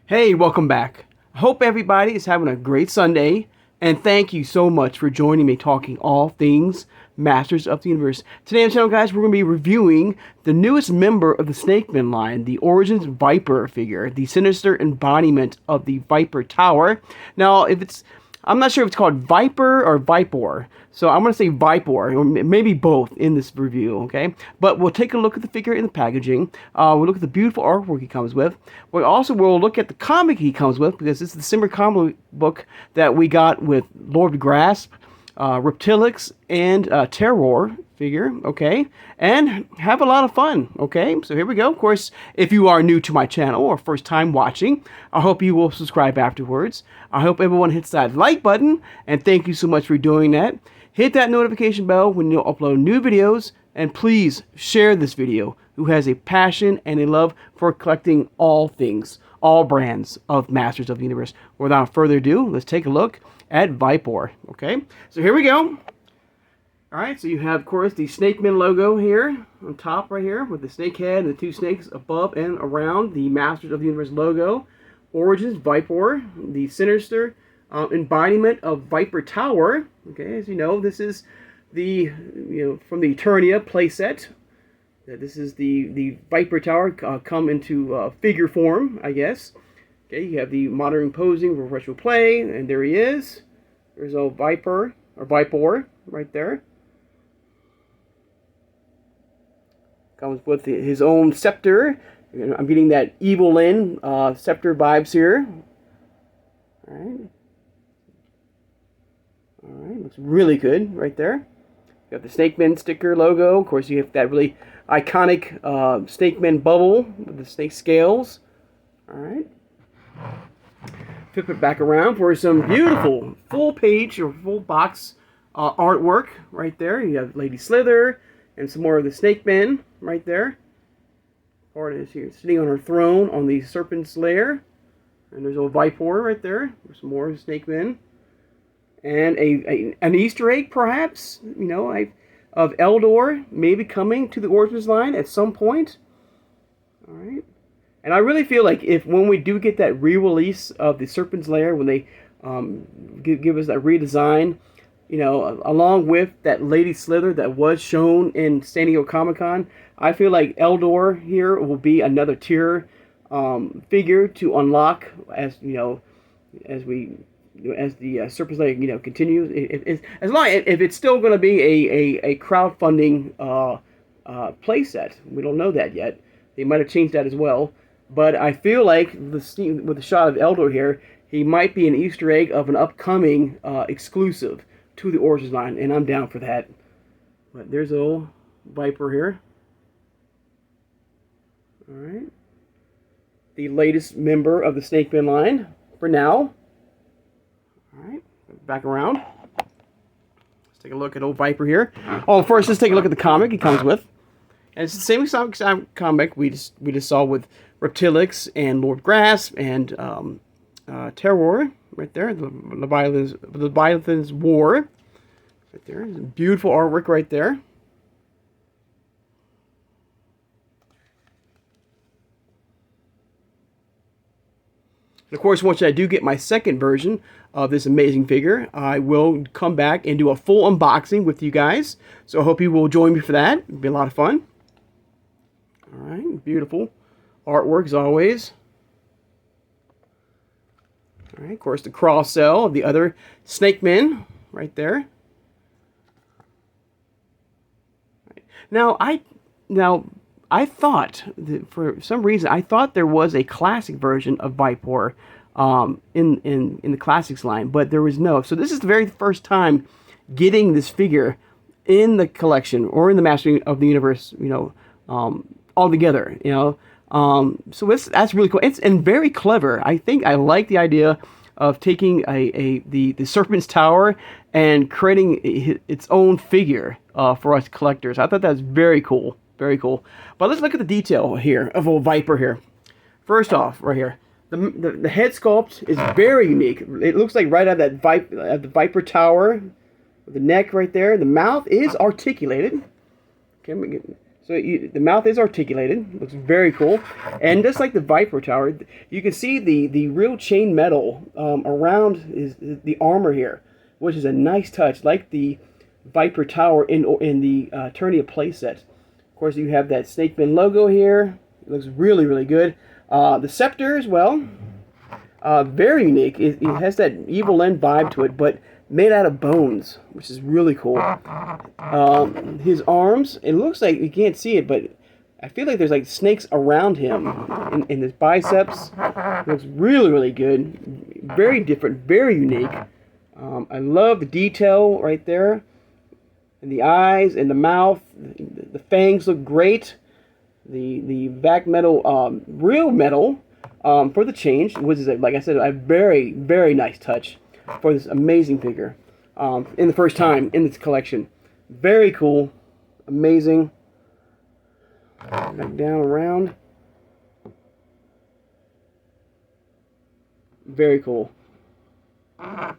Hey, welcome back. I hope everybody is having a great Sunday, and thank you so much for joining me talking all things Masters of the Universe. Today on the channel, guys, we're going to be reviewing the newest member of the Snakeman line, the Origins VYPOR figure, the sinister embodiment of the VYPOR Tower. Now, I'm not sure if it's called VYPOR or VYPOR, so I'm going to say VYPOR, or maybe both in this review, okay? But we'll take a look at the figure in the packaging. We'll look at the beautiful artwork he comes with. We also will look at the comic he comes with, because this is the similar comic book that we got with Lord Grasp, Reptilix, and Terror figure, okay? And have a lot of fun, okay? So here we go. Of course, if you are new to my channel or first time watching, I hope you will subscribe afterwards. I hope everyone hits that like button, and thank you so much for doing that. Hit that notification bell when you upload new videos, and please share this video who has a passion and a love for collecting all things, all brands of Masters of the Universe. Without further ado, let's take a look at VYPOR, okay? So here we go. Alright, so you have, of course, the Snakeman logo here on top right here with the snake head and the two snakes above and around the Masters of the Universe logo. Origins VYPOR, the sinister embodiment of VYPOR Tower. Okay, as you know, this is the, from the Eternia playset. This is the VYPOR Tower come into figure form, I guess. Okay, you have the modern posing for retro play, and there he is. There's a VYPOR right there. Comes with his own scepter. I'm getting that Evil Lyn scepter vibes here. Alright, looks really good right there. You have the Snakeman sticker logo. Of course, you have that really iconic Snakeman bubble with the snake scales. Alright. Flip it back around for some beautiful full page or full box artwork right there. You have Lady Slither and some more of the Snakemen right there. Part is here sitting on her throne on the Serpent's Lair. And there's a VYPOR right there. There's some more Snakemen. And an Easter egg, perhaps, of Eldor maybe coming to the Origins line at some point. Alright. And I really feel like when we do get that re-release of the Serpent's Lair, when they give us that redesign, along with that Lady Slither that was shown in San Diego Comic-Con, I feel like Eldor here will be another tier figure to unlock as the Serpent's Lair continues. If it's still going to be a crowdfunding playset, we don't know that yet. They might have changed that as well. But I feel like with the shot of Eldor here, he might be an Easter egg of an upcoming exclusive to the Origins line, and I'm down for that. But there's a old VYPOR here. Alright. The latest member of the Snakeman line for now. Alright, back around. Let's take a look at old VYPOR here. Oh, first let's take a look at the comic he comes with. And it's the same exact comic we just saw with Reptilix and Lord Grasp and Terror right there. The Leviathan's War right there. Beautiful artwork right there. And of course, once I do get my second version of this amazing figure, I will come back and do a full unboxing with you guys. So I hope you will join me for that. It'll be a lot of fun. Alright, beautiful artwork as always. Alright, of course, the cross cell of the other Snakemen right there. Now I thought that for some reason I thought there was a classic version of VYPOR in the classics line, but there was no. So this is the very first time getting this figure in the collection or in the Masters of the Universe, all together, so that's really cool. And very clever. I think I like the idea of taking the Serpent's Tower and creating its own figure for us collectors. I thought that was very cool, very cool. But let's look at the detail here of old VYPOR here. First off, right here, the head sculpt is very unique. It looks like right out of the VYPOR Tower, the neck right there. The mouth is articulated. Okay, So the mouth is articulated. Looks very cool. And just like the VYPOR tower, you can see the real chain metal around the armor here, which is a nice touch, like the VYPOR tower in the Eternia playset. Of course, you have that Snakeman logo here. It looks really, really good. The scepter as well, very unique. It has that Evil End vibe to it, but made out of bones, which is really cool. His arms, it looks like you can't see it, but I feel like there's like snakes around him in his biceps. It looks really, really good. Very different, very unique. I love the detail right there. And the eyes and the mouth. The fangs look great. The back metal, real metal for the change, which is, like I said, a very, very nice touch for this amazing figure in the first time in this collection. Very cool. Amazing. Back down around. Very cool. Of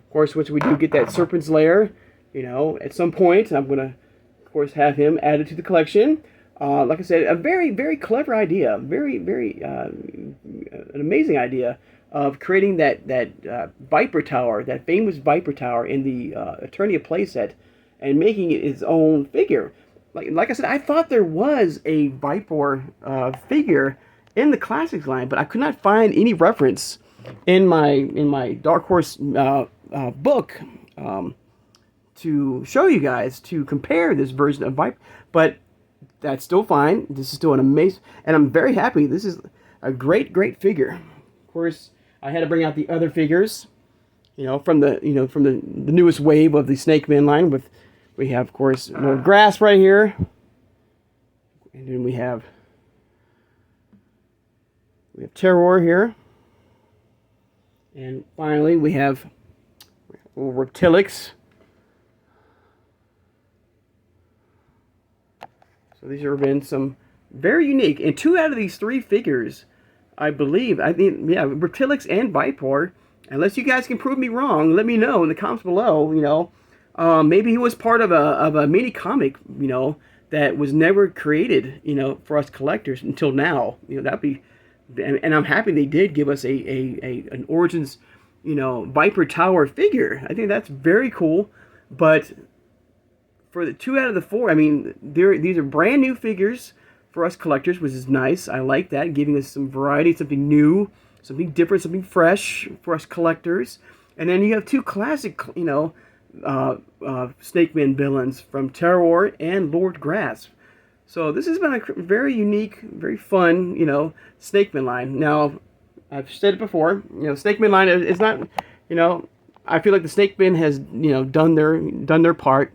course, once we do get that Serpent's Lair, you know, at some point, I'm going to, of course, have him added to the collection. Like I said, a very, very clever idea. Very, very, an amazing idea of creating that VYPOR tower, that famous VYPOR tower in the Eternia playset, and making it its own figure. Like I said, I thought there was a VYPOR figure in the Classics line, but I could not find any reference in my Dark Horse book to show you guys, to compare this version of VYPOR. But that's still fine. This is still an amazing, and I'm very happy. This is a great, great figure. Of course, I had to bring out the other figures, from the newest wave of the Snakeman line. We have, of course, more grass right here, and then we have Terror here, and finally we have Reptilix. So these have been some very unique, and 2 out of these 3 figures, I think, yeah, Reptilix and VYPOR. Unless you guys can prove me wrong, let me know in the comments below. Maybe he was part of a mini comic, that was never created, for us collectors until now. That'd be, and I'm happy they did give us an Origins, VYPOR Tower figure. I think that's very cool. But for the 2 out of the 4, I mean, these are brand new figures for us collectors, which is nice. I like that, giving us some variety, something new, something different, something fresh for us collectors. And then you have 2 classic, Snakeman villains from Terror and Lord Grasp. So this has been a very unique, very fun, Snakeman line. Now, I've said it before, Snakeman line is not, I feel like the Snakeman has, done their part,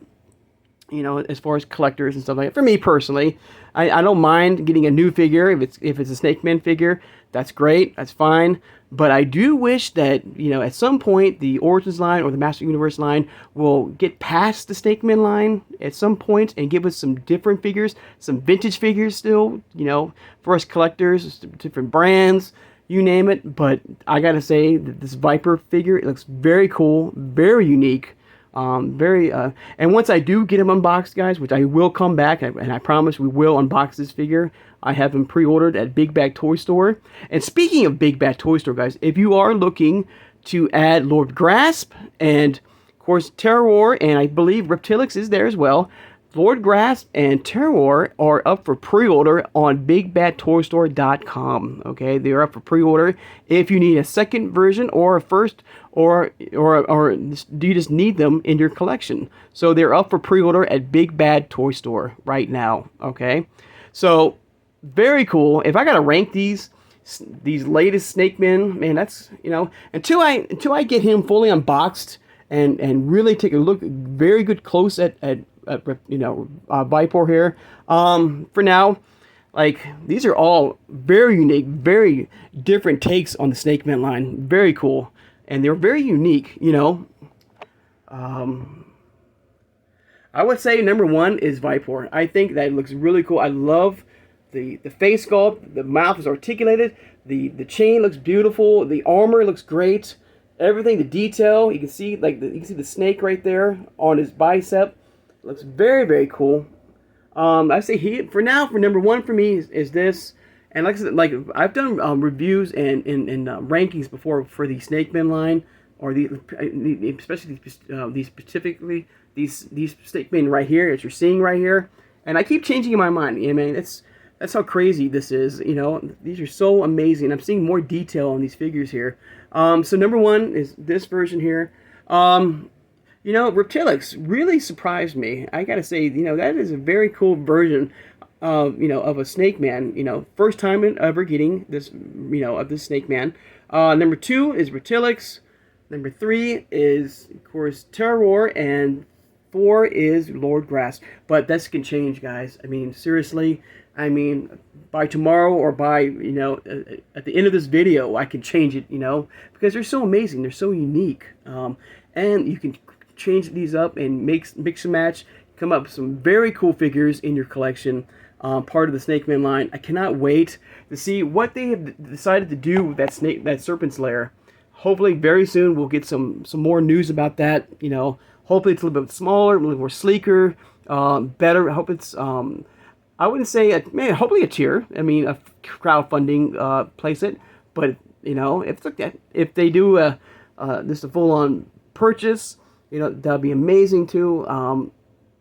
as far as collectors and stuff like that. For me personally, I don't mind getting a new figure. If it's a Snakeman figure, that's great, that's fine. But I do wish that, at some point, the Origins line or the Master Universe line will get past the Snakeman line at some point and give us some different figures, some vintage figures still, for us collectors, different brands, you name it. But I gotta say that this VYPOR figure, it looks very cool, very unique. And once I do get him unboxed, guys, which I will come back, and I promise we will unbox this figure. I have him pre-ordered at Big Bad Toy Store. And speaking of Big Bad Toy Store, guys, if you are looking to add Lord Grasp and, of course, Terror, and I believe Reptilix is there as well, Lord Grasp and Terror are up for pre-order on BigBadToyStore.com. Okay, they are up for pre-order. If you need a second version or a first, or do you just need them in your collection? So they're up for pre-order at Big Bad Toy Store right now. Okay, so very cool. If I gotta rank these latest Snakemen, man, that's until I get him fully unboxed and really take a look, very good close at VYPOR here. For now, these are all very unique, very different takes on the Snakeman line. Very cool, and they're very unique. I would say number 1 is VYPOR. I think that looks really cool. I love the face sculpt. The mouth is articulated. The chain looks beautiful. The armor looks great. Everything, the detail. You can see you can see the snake right there on his bicep. Looks very, very cool. I say he for now. For number one for me is this. And like I said, like I've done reviews and rankings before for the Snake Man line, or especially these specifically these Snake Men right here that you're seeing right here. And I keep changing my mind. I mean, that's how crazy this is. You know, these are so amazing. I'm seeing more detail on these figures here. So number one is this version here. You know, Reptilix really surprised me. I gotta say, you know, that is a very cool version of, you know, of a Snake Man. You know, first time ever getting this, you know, of this Snake Man. Number two is Reptilix. Number three is, of course, Terror, and four is Lord Grass. But this can change, guys. I mean, seriously. I mean, by tomorrow or by, you know, at the end of this video, I can change it, you know, because they're so amazing. They're so unique. And you can change these up and mix and match, come up with some very cool figures in your collection, part of the Snake Man line. I cannot wait to see what they have decided to do with that Serpent's Lair. Hopefully very soon we'll get some more news about that. You know, hopefully it's a little bit smaller, a little more sleeker, better. I hope it's I wouldn't say hopefully a tier. I mean, a crowdfunding place it, but you know, if they do this a full-on purchase, you know, that'll be amazing too.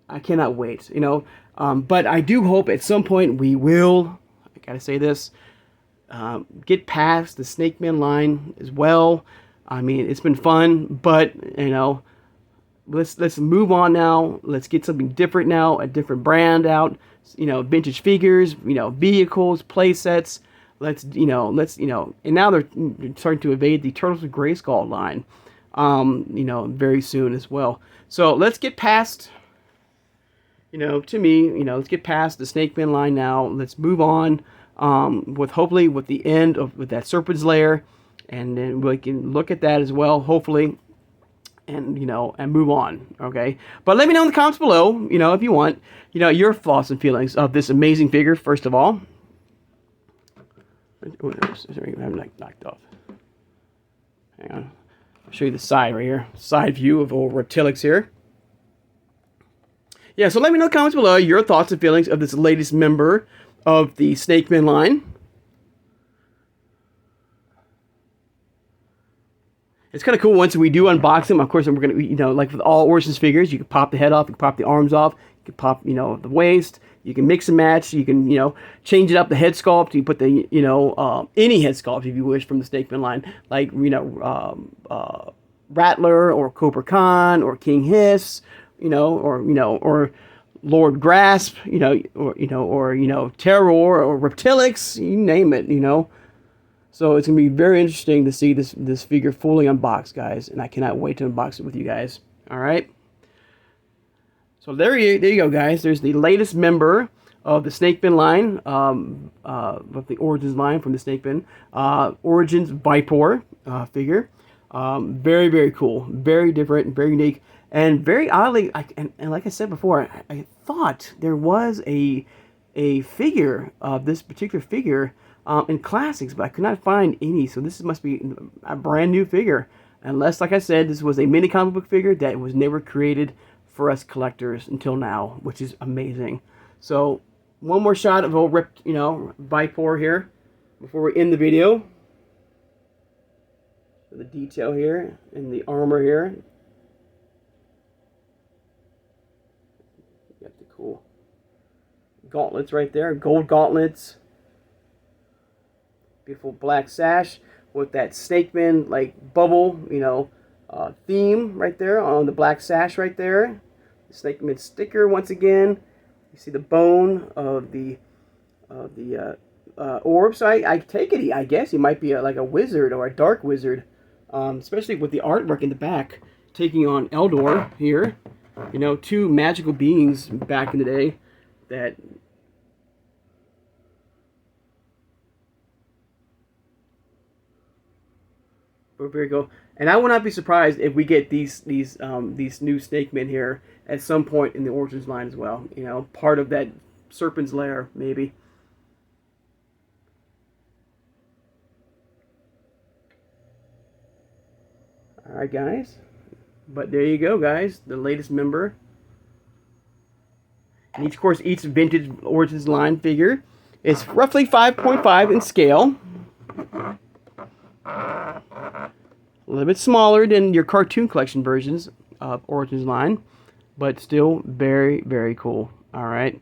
I cannot wait, you know. But I do hope at some point we will, I gotta say this, get past the Snake Man line as well. I mean, it's been fun, but, you know, let's move on now. Let's get something different now, a different brand out. You know, vintage figures, you know, vehicles, play sets. Let's, you know, and now they're starting to evade the Turtles of Grayskull line. You know, very soon as well. So let's get past, you know, to me, you know, let's get past the Snake Man line now. Let's move on, hopefully with the end of with that Serpent's Lair, and then we can look at that as well, hopefully, and, you know, and move on, okay? But let me know in the comments below, you know, if you want, you know, your thoughts and feelings of this amazing figure, first of all. I'm knocked off. Hang on. I'll show you the side right here. Side view of old Reptilix here. Yeah, so let me know in the comments below your thoughts and feelings of this latest member of the Snake Man line. It's kind of cool once we do unbox them. Of course, we're going to, you know, like with all Origins figures, you can pop the head off, you can pop the arms off, you can pop, you know, the waist, you can mix and match, you can, you know, change it up, the head sculpt, you put the, you know, any head sculpt if you wish from the Snake Man line, like, you know, Rattler or Cobra Khan or King Hiss, you know, or Lord Grasp, you know, or Terror or Reptilix, you name it, you know. So it's going to be very interesting to see this figure fully unboxed, guys. And I cannot wait to unbox it with you guys. All right. So there you go, guys. There's the latest member of the Snake Man line, of the Origins line from the Snake Man. Origins VYPOR figure. Very, very cool. Very different, very unique. And very oddly, and like I said before, I thought there was a figure of this particular figure in Classics, but I could not find any. So this must be a brand new figure. Unless, like I said, this was a mini comic book figure that was never created for us collectors until now, which is amazing. So one more shot of old VYPOR here before we end the video. So the detail here and the armor here. Got the cool gauntlets right there, gold gauntlets. Beautiful black sash with that Snake Man like bubble, you know, theme right there on the black sash right there. The Snake Man sticker once again. You see the bone of the orb. So I take it, I guess he might be like a wizard or a dark wizard, especially with the artwork in the back, taking on Eldor here. You know, two magical beings back in the day that. Very cool. And I would not be surprised if we get these new Snake Men here at some point in the Origins line as well. You know, part of that Serpent's Lair, maybe. Alright, guys. But there you go, guys. The latest member. And of course, each vintage Origins line figure is roughly 5.5 in scale. A little bit smaller than your cartoon collection versions of Origins line, but still very, very cool. All right.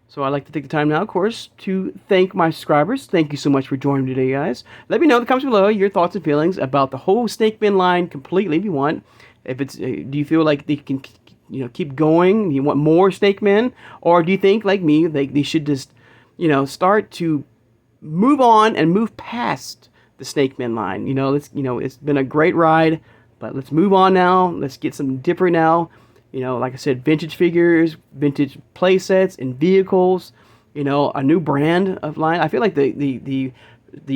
So I'd like to take the time now, of course, to thank my subscribers. Thank you so much for joining me today, guys. Let me know in the comments below your thoughts and feelings about the whole Snake Man line completely, if you want. If it's, do you feel like they can, keep going? Do you want more Snake Men, or do you think, like me, they should just, start to move on and move past the Snake Man line? It's been a great ride, but let's move on now. Let's get something different now. Like I said, vintage figures, vintage play sets, and vehicles. A new brand of line. I feel like the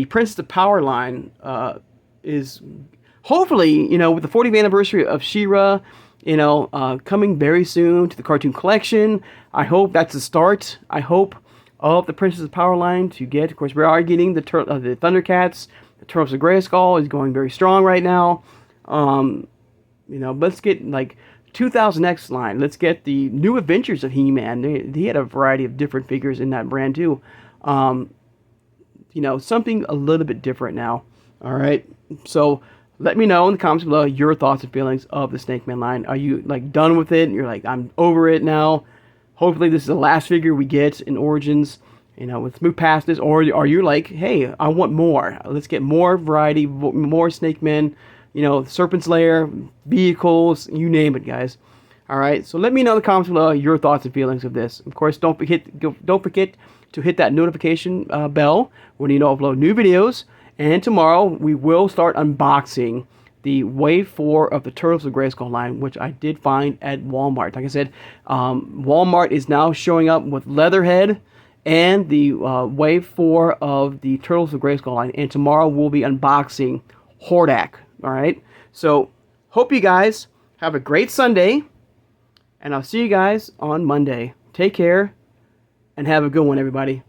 Princess of Power line is hopefully, with the 40th anniversary of She-Ra, coming very soon to the cartoon collection. I hope that's the start. I hope of the Princess of Power line to get. Of course, we are getting the Thundercats. The Turtles of Grayskull is going very strong right now. Let's get like 2000X line. Let's get the new adventures of He-Man. He had a variety of different figures in that brand too. Something a little bit different now. All right. So let me know in the comments below your thoughts and feelings of the Snake Man line. Are you like done with it? And you're like, I'm over it now. Hopefully this is the last figure we get in Origins. Let's move past this. Or are you like, hey, I want more. Let's get more variety, more Snake Men. Serpent's Lair, vehicles, you name it, guys. All right, so let me know in the comments below your thoughts and feelings of this. Of course, don't forget to hit that notification bell when you upload new videos. And tomorrow we will start unboxing the Wave 4 of the Turtles of Grayskull line, which I did find at Walmart. Like I said, Walmart is now showing up with Leatherhead and the Wave 4 of the Turtles of Grayskull line. And tomorrow we'll be unboxing Hordak. All right, so hope you guys have a great Sunday, and I'll see you guys on Monday. Take care, and have a good one, everybody.